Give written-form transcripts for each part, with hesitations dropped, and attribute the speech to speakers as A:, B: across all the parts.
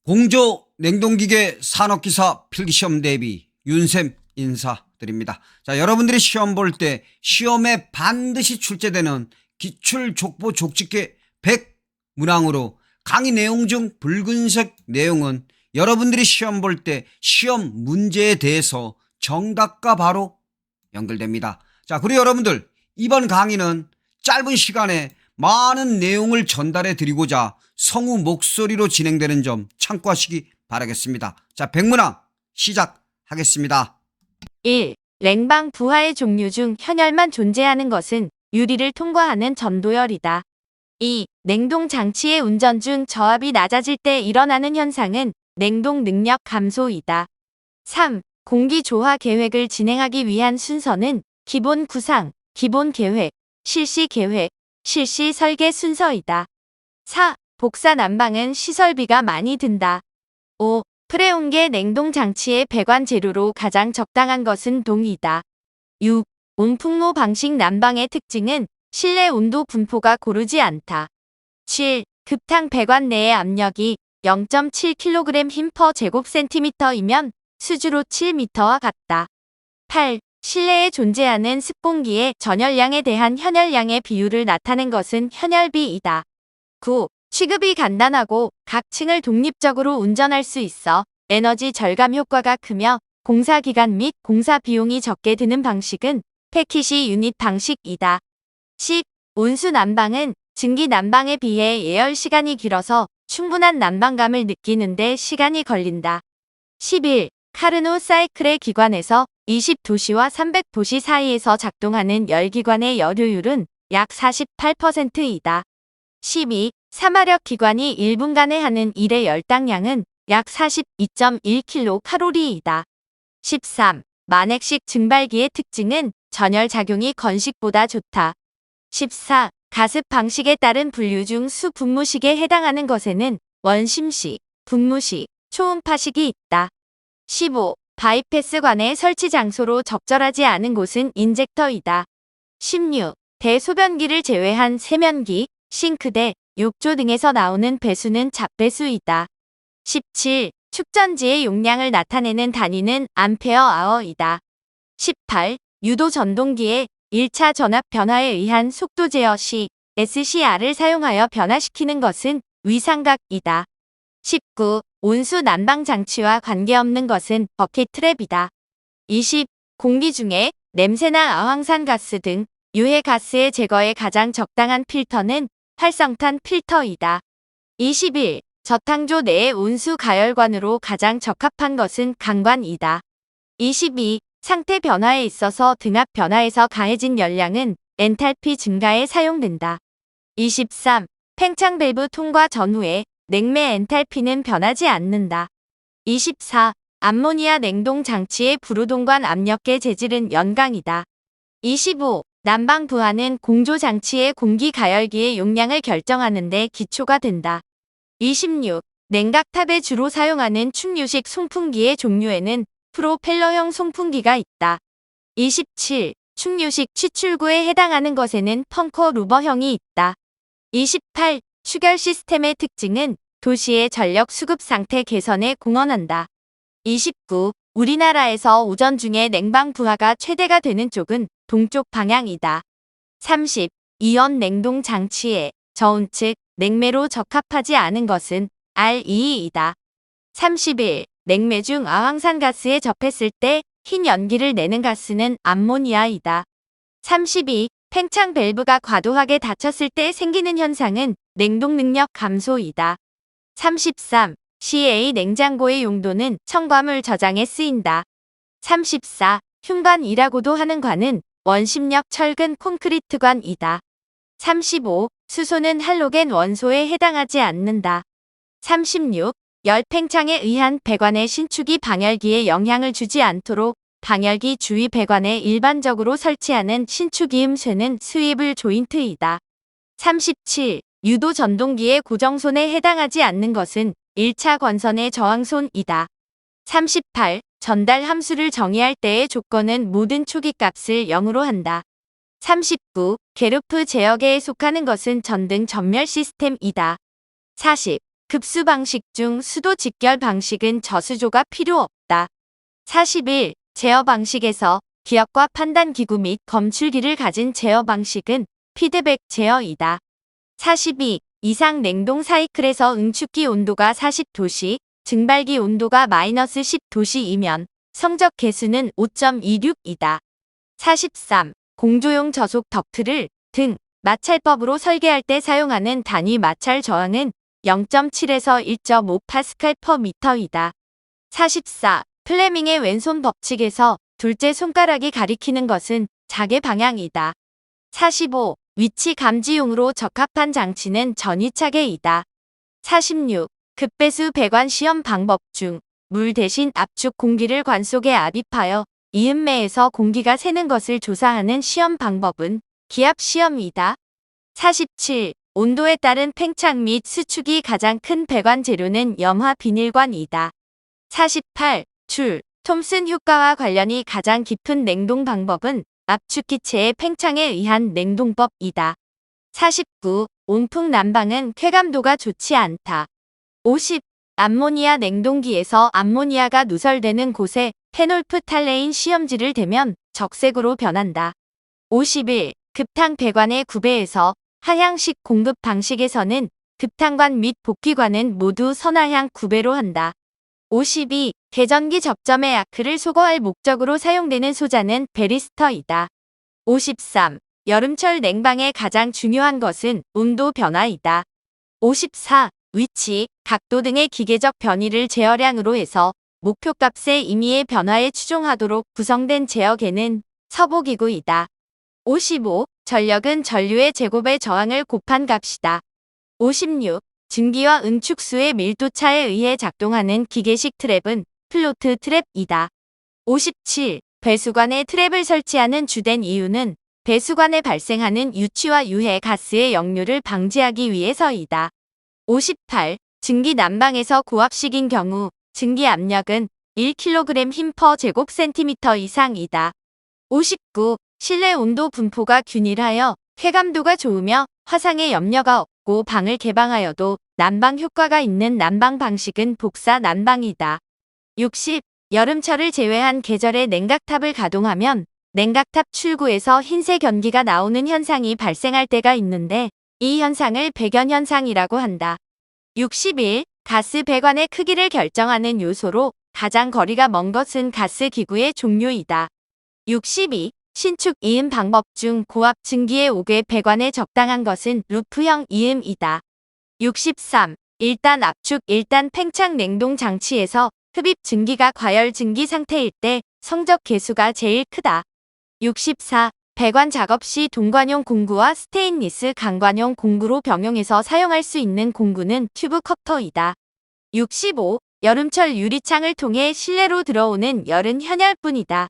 A: 공조 냉동기계 산업기사 필기시험 대비 윤쌤 인사드립니다. 자, 여러분들이 시험 볼 때 시험에 반드시 출제되는 기출족보 족집게 100문항으로 강의 내용 중 붉은색 내용은 여러분들이 시험 볼 때 시험 문제에 대해서 정답과 바로 연결됩니다. 자, 그리고 여러분들 이번 강의는 짧은 시간에 많은 내용을 전달해 드리고자 성우 목소리로 진행되는 점 참고하시기 바라겠습니다. 자, 100문항 시작하겠습니다.
B: 1. 냉방 부하의 종류 중 현열만 존재하는 것은 유리를 통과하는 전도열이다. 2. 냉동 장치의 운전 중 저압이 낮아질 때 일어나는 현상은 냉동 능력 감소이다. 3. 공기 조화 계획을 진행하기 위한 순서는 기본 구상, 기본 계획, 실시 계획, 실시 설계 순서이다. 4. 복사 난방은 시설비가 많이 든다. 5. 프레온계 냉동 장치의 배관 재료로 가장 적당한 것은 동이다. 6. 온풍로 방식 난방의 특징은 실내 온도 분포가 고르지 않다. 7. 급탕 배관 내의 압력이 0.7kg 힘/per 제곱센티미터이면 수주로 7m와 같다. 8. 실내에 존재하는 습공기의 전열량에 대한 현열량의 비율을 나타낸 것은 현열비이다. 9. 취급이 간단하고 각 층을 독립적으로 운전할 수 있어 에너지 절감 효과가 크며 공사 기간 및 공사 비용이 적게 드는 방식은 패키시 유닛 방식이다. 10. 온수 난방은 증기 난방에 비해 예열 시간이 길어서 충분한 난방감을 느끼는데 시간이 걸린다. 11. 카르노 사이클의 기관에서 20도씨와 300도씨 사이에서 작동하는 열기관의 열효율은 약 48%이다. 12. 사마력 기관이 1분간에 하는 일의 열당량은 약 42.1kcal이다. 13. 만액식 증발기의 특징은 전열작용이 건식보다 좋다. 14. 가습 방식에 따른 분류 중 수분무식에 해당하는 것에는 원심식, 분무식, 초음파식이 있다. 15. 바이패스관의 설치 장소로 적절하지 않은 곳은 인젝터이다. 16. 대소변기를 제외한 세면기, 싱크대, 욕조 등에서 나오는 배수는 잡배수이다. 17. 축전지의 용량을 나타내는 단위는 암페어아워이다. 18. 유도 전동기의 1차 전압 변화에 의한 속도 제어 시 SCR을 사용하여 변화시키는 것은 위삼각이다. 19. 온수 난방 장치와 관계없는 것은 버킷 트랩이다. 20. 공기 중에 냄새나 아황산 가스 등 유해 가스의 제거에 가장 적당한 필터는 활성탄 필터이다. 21. 저탕조 내의 온수 가열관으로 가장 적합한 것은 강관이다. 22. 상태 변화에 있어서 등압 변화에서 가해진 열량은 엔탈피 증가에 사용된다. 23. 팽창 밸브 통과 전후에 냉매 엔탈피는 변하지 않는다. 24. 암모니아 냉동 장치의 부루동관 압력계 재질은 연강이다. 25. 난방 부하는 공조 장치의 공기 가열기의 용량을 결정하는 데 기초가 된다. 26. 냉각탑에 주로 사용하는 충류식 송풍기의 종류에는 프로펠러형 송풍기가 있다. 27. 충류식 취출구에 해당하는 것에는 펑커 루버형이 있다. 28. 추결 시스템의 특징은 도시의 전력 수급 상태 개선에 공헌한다. 29. 우리나라에서 오전 중에 냉방 부하가 최대가 되는 쪽은 동쪽 방향이다. 30. 이온 냉동 장치의 저온 즉 냉매로 적합하지 않은 것은 R2이다. 31. 냉매 중 아황산 가스에 접했을 때 흰 연기를 내는 가스는 암모니아이다. 32. 팽창 밸브가 과도하게 닫혔을 때 생기는 현상은 냉동 능력 감소이다. 33. CA 냉장고의 용도는 첨가물 저장에 쓰인다. 34. 흉관이라고도 하는 관은 원심력 철근 콘크리트관이다. 35. 수소는 할로겐 원소에 해당하지 않는다. 36. 열팽창에 의한 배관의 신축이 방열기에 영향을 주지 않도록 방열기 주위 배관에 일반적으로 설치하는 신축이음쇠는 스위블 조인트이다. 37. 유도 전동기의 고정손에 해당하지 않는 것은 1차 권선의 저항손이다. 38. 전달 함수를 정의할 때의 조건은 모든 초기값을 0으로 한다. 39. 게르프 제어계에 속하는 것은 전등 전멸 시스템이다. 40. 급수 방식 중 수도 직결 방식은 저수조가 필요 없다. 41. 제어 방식에서 기억과 판단 기구 및 검출기를 가진 제어 방식은 피드백 제어이다. 42. 이상 냉동 사이클에서 응축기 온도가 40도씨, 증발기 온도가 마이너스 10도씨이면 성적 개수는 5.26이다. 43. 공조용 저속 덕트를 등 마찰법으로 설계할 때 사용하는 단위 마찰 저항은 0.7에서 1.5 파스칼 퍼 미터이다. 44. 플레밍의 왼손 법칙에서 둘째 손가락이 가리키는 것은 자개 방향이다. 45. 위치 감지용으로 적합한 장치는 전위차계이다. 46. 급배수 배관 시험 방법 중 물 대신 압축 공기를 관 속에 압입하여 이음매에서 공기가 새는 것을 조사하는 시험 방법은 기압 시험이다. 47. 온도에 따른 팽창 및 수축이 가장 큰 배관 재료는 염화 비닐관이다. 48. 톰슨 효과와 관련이 가장 깊은 냉동 방법은 압축기체의 팽창에 의한 냉동법이다. 49. 온풍 난방은 쾌감도가 좋지 않다. 50. 암모니아 냉동기에서 암모니아가 누설되는 곳에 페놀프탈레인 시험지를 대면 적색으로 변한다. 51. 급탕 배관의 구배에서 하향식 공급 방식에서는 급탕관 및 복귀관은 모두 선하향 구배로 한다. 52. 계전기 접점의 아크를 소거할 목적으로 사용되는 소자는 베리스터이다. 53. 여름철 냉방의 가장 중요한 것은 온도 변화이다. 54. 위치, 각도 등의 기계적 변이를 제어량으로 해서 목표값의 임의의 변화에 추종하도록 구성된 제어계는 서보기구이다. 55. 전력은 전류의 제곱의 저항을 곱한 값이다. 56. 증기와 응축수의 밀도차에 의해 작동하는 기계식 트랩은 플로트 트랩이다. 57. 배수관에 트랩을 설치하는 주된 이유는 배수관에 발생하는 유취와 유해 가스의 역류를 방지하기 위해서이다. 58. 증기 난방에서 고압식인 경우 증기 압력은 1kg 힘 퍼 제곱센티미터 이상이다. 59. 실내 온도 분포가 균일하여 쾌감도가 좋으며 화상에 염려가 없고 방을 개방하여도 난방 효과가 있는 난방 방식은 복사 난방이다. 60. 여름철을 제외한 계절에 냉각탑을 가동하면 냉각탑 출구에서 흰색 연기가 나오는 현상이 발생할 때가 있는데 이 현상을 배견 현상이라고 한다. 61. 가스 배관의 크기를 결정하는 요소로 가장 거리가 먼 것은 가스 기구의 종류이다. 62. 신축 이음 방법 중 고압 증기의 옥외 배관에 적당한 것은 루프형 이음이다. 63. 1단 압축 1단 팽창 냉동 장치에서 흡입 증기가 과열 증기 상태일 때 성적 개수가 제일 크다. 64. 배관 작업 시 동관용 공구와 스테인리스 강관용 공구로 병용해서 사용할 수 있는 공구는 튜브 커터이다. 65. 여름철 유리창을 통해 실내로 들어오는 열은 현열뿐이다.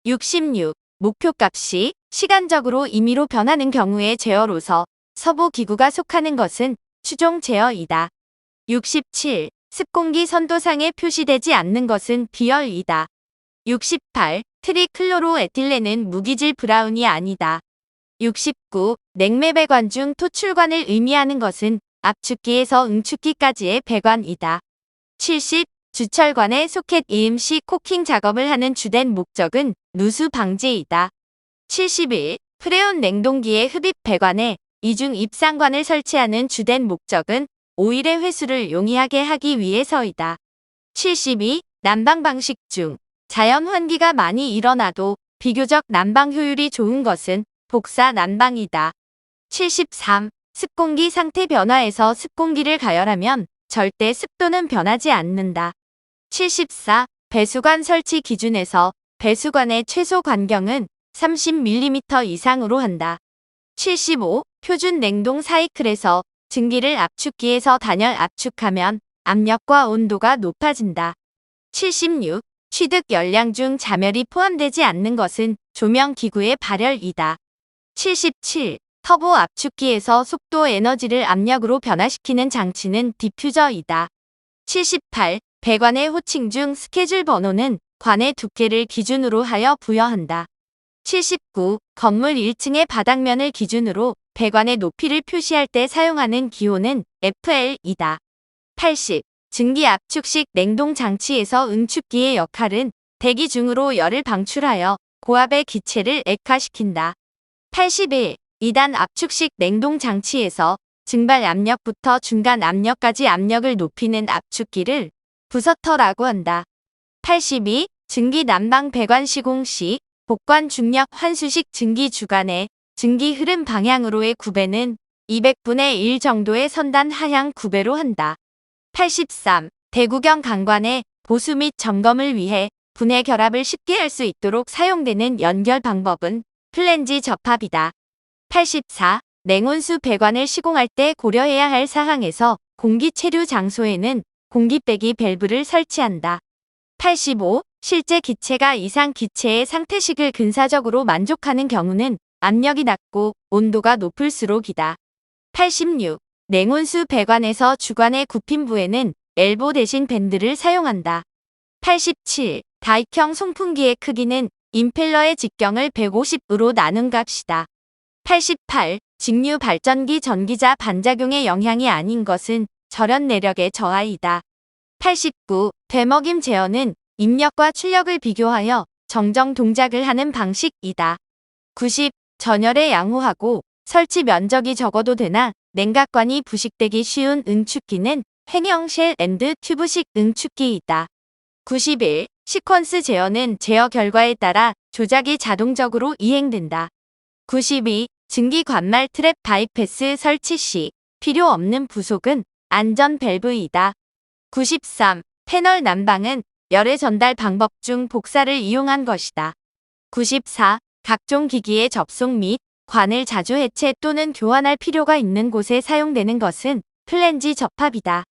B: 66. 목표값이 시간적으로 임의로 변하는 경우의 제어로서 서보기구가 속하는 것은 추종 제어이다. 67. 습공기 선도상에 표시되지 않는 것은 비열이다. 68. 트리클로로에틸렌은 무기질 브라운이 아니다. 69. 냉매 배관 중 토출관을 의미하는 것은 압축기에서 응축기까지의 배관이다. 70. 주철관의 소켓 이음 시 코킹 작업을 하는 주된 목적은 누수 방지이다. 71. 프레온 냉동기의 흡입 배관에 이중 입상관을 설치하는 주된 목적은 오일의 회수를 용이하게 하기 위해서이다. 72. 난방 방식 중 자연 환기가 많이 일어나도 비교적 난방 효율이 좋은 것은 복사 난방이다. 73. 습공기 상태 변화에서 습공기를 가열하면 절대 습도는 변하지 않는다. 74. 배수관 설치 기준에서 배수관의 최소 관경은 30mm 이상으로 한다. 75. 표준 냉동 사이클에서 증기를 압축기에서 단열 압축하면 압력과 온도가 높아진다. 76. 취득 열량 중 자멸이 포함되지 않는 것은 조명기구의 발열이다. 77. 터보 압축기에서 속도 에너지를 압력으로 변화시키는 장치는 디퓨저이다. 78. 배관의 호칭 중 스케줄 번호는 관의 두께를 기준으로 하여 부여한다. 79. 건물 1층의 바닥면을 기준으로 배관의 높이를 표시할 때 사용하는 기호는 FL이다. 80. 증기 압축식 냉동 장치에서 응축기의 역할은 대기 중으로 열을 방출하여 고압의 기체를 액화시킨다. 81. 2단 압축식 냉동 장치에서 증발 압력부터 중간 압력까지 압력을 높이는 압축기를 부서터라고 한다. 82. 증기 난방 배관 시공 시 복관 중력 환수식 증기 주간의 증기 흐름 방향으로의 구배는 200분의 1 정도의 선단 하향 구배로 한다. 83. 대구경 강관의 보수 및 점검을 위해 분해 결합을 쉽게 할 수 있도록 사용되는 연결 방법은 플랜지 접합이다. 84. 냉온수 배관을 시공할 때 고려해야 할 사항에서 공기 체류 장소에는 공기 빼기 밸브를 설치한다. 85. 실제 기체가 이상 기체의 상태식을 근사적으로 만족하는 경우는 압력이 낮고 온도가 높을수록이다. 86. 냉온수 배관에서 주관의 굽힌 부에는 엘보 대신 밴드를 사용한다. 87. 다익형 송풍기의 크기는 임펠러의 직경을 150으로 나눈 값이다. 88. 직류 발전기 전기자 반작용의 영향이 아닌 것은 절연 내력의 저하이다. 89. 되먹임 제어는 입력과 출력을 비교하여 정정 동작을 하는 방식이다. 90. 전열에 양호하고 설치 면적이 적어도 되나 냉각관이 부식되기 쉬운 응축기는 횡형 쉘 앤드 튜브식 응축기이다. 91. 시퀀스 제어는 제어 결과에 따라 조작이 자동적으로 이행된다. 92. 증기 관말 트랩 바이패스 설치 시 필요 없는 부속은 안전 밸브이다. 93. 패널 난방은 열의 전달 방법 중 복사를 이용한 것이다. 94. 각종 기기의 접속 및 관을 자주 해체 또는 교환할 필요가 있는 곳에 사용되는 것은 플랜지 접합이다.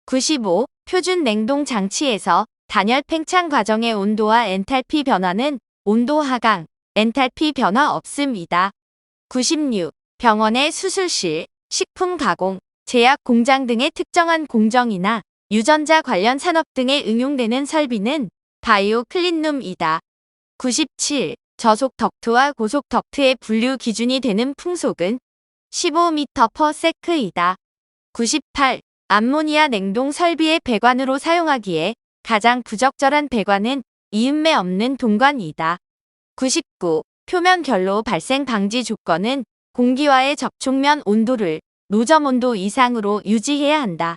B: 95. 표준 냉동 장치에서 단열 팽창 과정의 온도와 엔탈피 변화는 온도 하강, 엔탈피 변화 없음이다. 96. 병원의 수술실, 식품 가공, 제약 공장 등의 특정한 공정이나 유전자 관련 산업 등에 응용되는 설비는 바이오 클린룸이다. 97. 저속 덕트와 고속 덕트의 분류 기준이 되는 풍속은 15m/s이다. 98. 암모니아 냉동 설비의 배관으로 사용하기에 가장 부적절한 배관은 이음매 없는 동관이다. 99. 표면 결로 발생 방지 조건은 공기와의 접촉면 온도를 노점 온도 이상으로 유지해야 한다.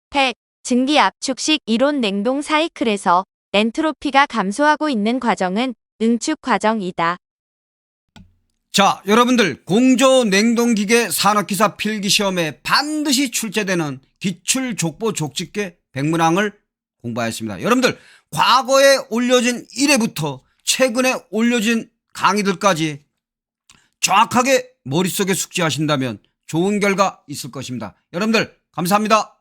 B: 100. 증기 압축식 이론 냉동 사이클에서 엔트로피가 감소하고 있는 과정은 응축 과정이다.
A: 자, 여러분들 공조 냉동기계 산업기사 필기시험에 반드시 출제되는 기출족보 족집계 백문항을 공부하였습니다. 여러분들 과거에 올려진 1회부터 최근에 올려진 강의들까지 정확하게 머릿속에 숙지하신다면 좋은 결과 있을 것입니다. 여러분들 감사합니다.